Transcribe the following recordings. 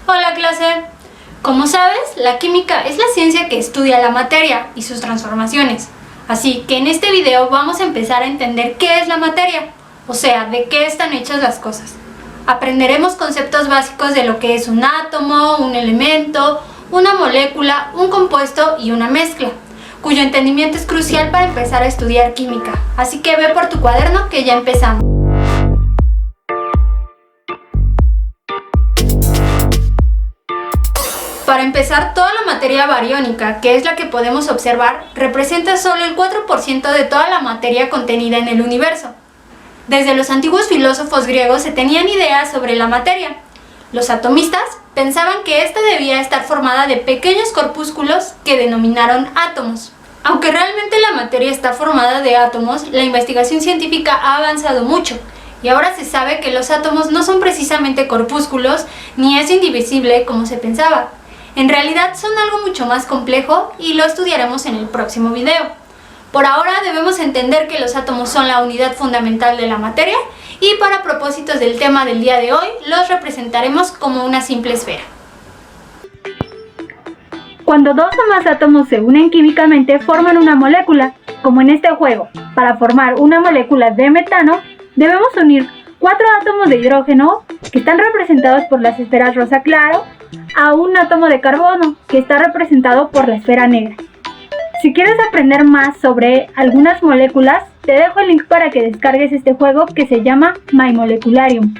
Hola clase. Como sabes, la química es la ciencia que estudia la materia y sus transformaciones. Así que en este video vamos a empezar a entender qué es la materia, o sea, de qué están hechas las cosas. Aprenderemos conceptos básicos de lo que es un átomo, un elemento, una molécula, un compuesto y una mezcla, cuyo entendimiento es crucial para empezar a estudiar química. Así que ve por tu cuaderno que ya empezamos. Para empezar, toda la materia bariónica, que es la que podemos observar, representa solo el 4% de toda la materia contenida en el universo. Desde los antiguos filósofos griegos se tenían ideas sobre la materia. Los atomistas pensaban que ésta debía estar formada de pequeños corpúsculos que denominaron átomos. Aunque realmente la materia está formada de átomos, la investigación científica ha avanzado mucho, y ahora se sabe que los átomos no son precisamente corpúsculos ni es indivisible como se pensaba. En realidad son algo mucho más complejo y lo estudiaremos en el próximo video. Por ahora debemos entender que los átomos son la unidad fundamental de la materia y para propósitos del tema del día de hoy los representaremos como una simple esfera. Cuando dos o más átomos se unen químicamente forman una molécula, como en este juego. Para formar una molécula de metano debemos unir 4 átomos de hidrógeno, que están representados por las esferas rosa claro, a un átomo de carbono, que está representado por la esfera negra. Si quieres aprender más sobre algunas moléculas, te dejo el link para que descargues este juego que se llama My Molecularium.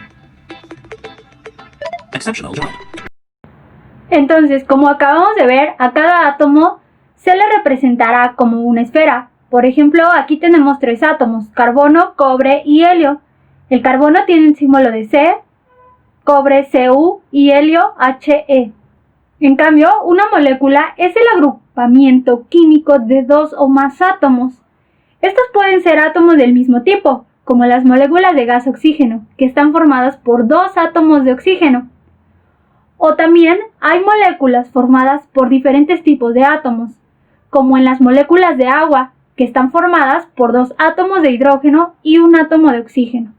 Entonces, como acabamos de ver, a cada átomo se le representará como una esfera. Por ejemplo, aquí tenemos 3 átomos, carbono, cobre y helio. El carbono tiene un símbolo de C, cobre Cu y helio He. En cambio, una molécula es el agrupamiento químico de 2 o más átomos. Estos pueden ser átomos del mismo tipo, como las moléculas de gas oxígeno, que están formadas por 2 átomos de oxígeno. O también hay moléculas formadas por diferentes tipos de átomos, como en las moléculas de agua, que están formadas por 2 átomos de hidrógeno y un átomo de oxígeno.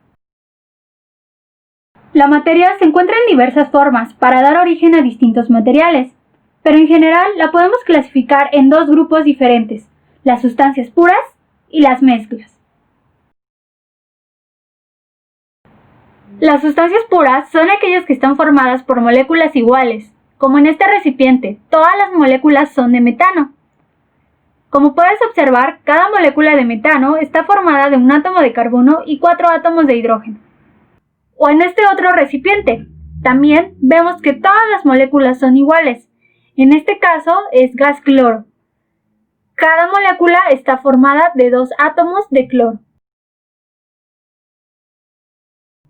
La materia se encuentra en diversas formas para dar origen a distintos materiales, pero en general la podemos clasificar en 2 grupos diferentes, las sustancias puras y las mezclas. Las sustancias puras son aquellas que están formadas por moléculas iguales, como en este recipiente, todas las moléculas son de metano. Como puedes observar, cada molécula de metano está formada de un átomo de carbono y 4 átomos de hidrógeno. O en este otro recipiente, también vemos que todas las moléculas son iguales. En este caso es gas cloro. Cada molécula está formada de 2 átomos de cloro.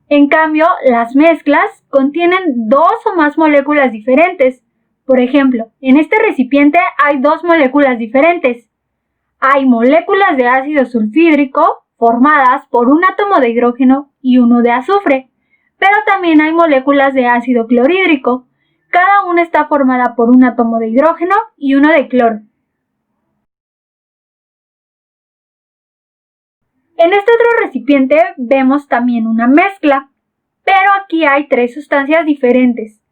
En cambio, las mezclas contienen 2 o más moléculas diferentes. Por ejemplo, en este recipiente hay 2 moléculas diferentes. Hay moléculas de ácido sulfídrico formadas por un átomo de hidrógeno y uno de azufre. Pero también hay moléculas de ácido clorhídrico. Cada una está formada por un átomo de hidrógeno y uno de cloro. En este otro recipiente vemos también una mezcla, pero aquí hay 3 sustancias diferentes.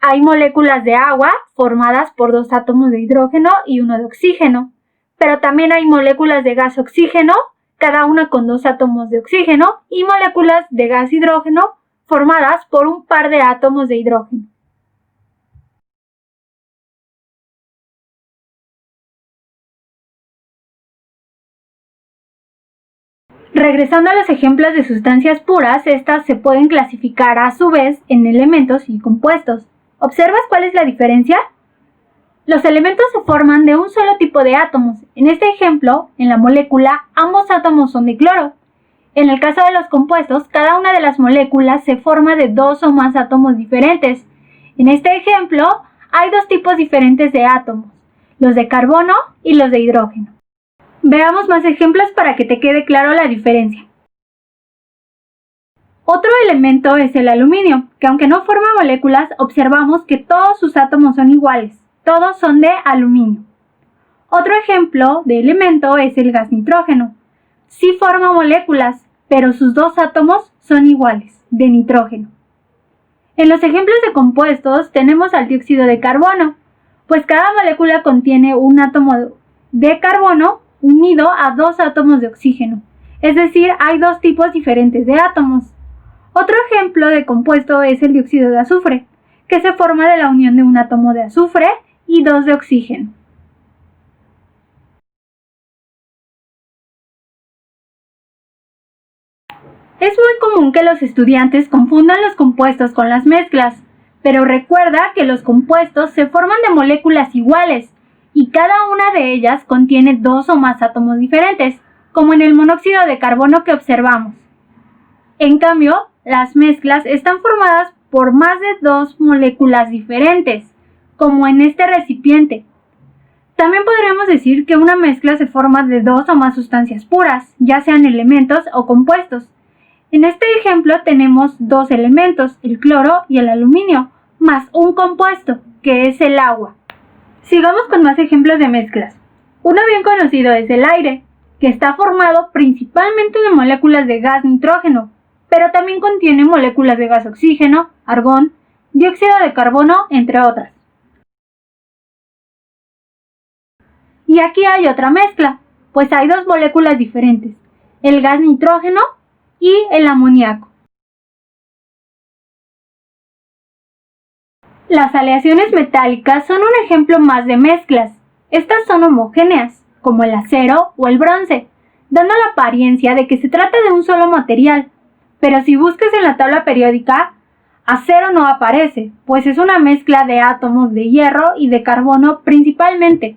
Hay moléculas de agua formadas por 2 átomos de hidrógeno y uno de oxígeno, pero también hay moléculas de gas oxígeno, cada una con 2 átomos de oxígeno, y moléculas de gas hidrógeno formadas por un par de átomos de hidrógeno. Regresando a los ejemplos de sustancias puras, estas se pueden clasificar a su vez en elementos y compuestos. ¿Observas cuál es la diferencia? Los elementos se forman de un solo tipo de átomos. En este ejemplo, en la molécula, ambos átomos son de cloro. En el caso de los compuestos, cada una de las moléculas se forma de 2 o más átomos diferentes. En este ejemplo, hay 2 tipos diferentes de átomos, los de carbono y los de hidrógeno. Veamos más ejemplos para que te quede claro la diferencia. Otro elemento es el aluminio, que aunque no forma moléculas, observamos que todos sus átomos son iguales, todos son de aluminio. Otro ejemplo de elemento es el gas nitrógeno. Sí forma moléculas, pero sus 2 átomos son iguales, de nitrógeno. En los ejemplos de compuestos tenemos al dióxido de carbono, pues cada molécula contiene un átomo de carbono unido a 2 átomos de oxígeno, es decir, hay 2 tipos diferentes de átomos. Otro ejemplo de compuesto es el dióxido de azufre, que se forma de la unión de un átomo de azufre y 2 de oxígeno. Es muy común que los estudiantes confundan los compuestos con las mezclas, pero recuerda que los compuestos se forman de moléculas iguales y cada una de ellas contiene 2 o más átomos diferentes, como en el monóxido de carbono que observamos. En cambio, las mezclas están formadas por más de 2 moléculas diferentes, como en este recipiente. También podríamos decir que una mezcla se forma de 2 o más sustancias puras, ya sean elementos o compuestos. En este ejemplo tenemos 2 elementos, el cloro y el aluminio, más un compuesto, que es el agua. Sigamos con más ejemplos de mezclas. Uno bien conocido es el aire, que está formado principalmente de moléculas de gas nitrógeno, pero también contiene moléculas de gas oxígeno, argón, dióxido de carbono, entre otras. Y aquí hay otra mezcla, pues hay 2 moléculas diferentes, el gas nitrógeno y el amoníaco. Las aleaciones metálicas son un ejemplo más de mezclas. Estas son homogéneas, como el acero o el bronce, dando la apariencia de que se trata de un solo material, pero si buscas en la tabla periódica, acero no aparece, pues es una mezcla de átomos de hierro y de carbono principalmente.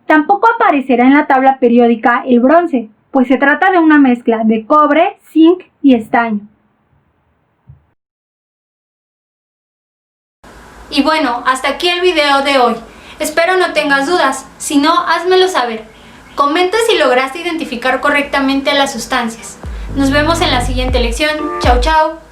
Tampoco aparecerá en la tabla periódica el bronce, pues se trata de una mezcla de cobre, zinc y estaño. Y bueno, hasta aquí el video de hoy. Espero no tengas dudas, si no, házmelo saber. Comenta si lograste identificar correctamente las sustancias. Nos vemos en la siguiente lección. Chao, chao.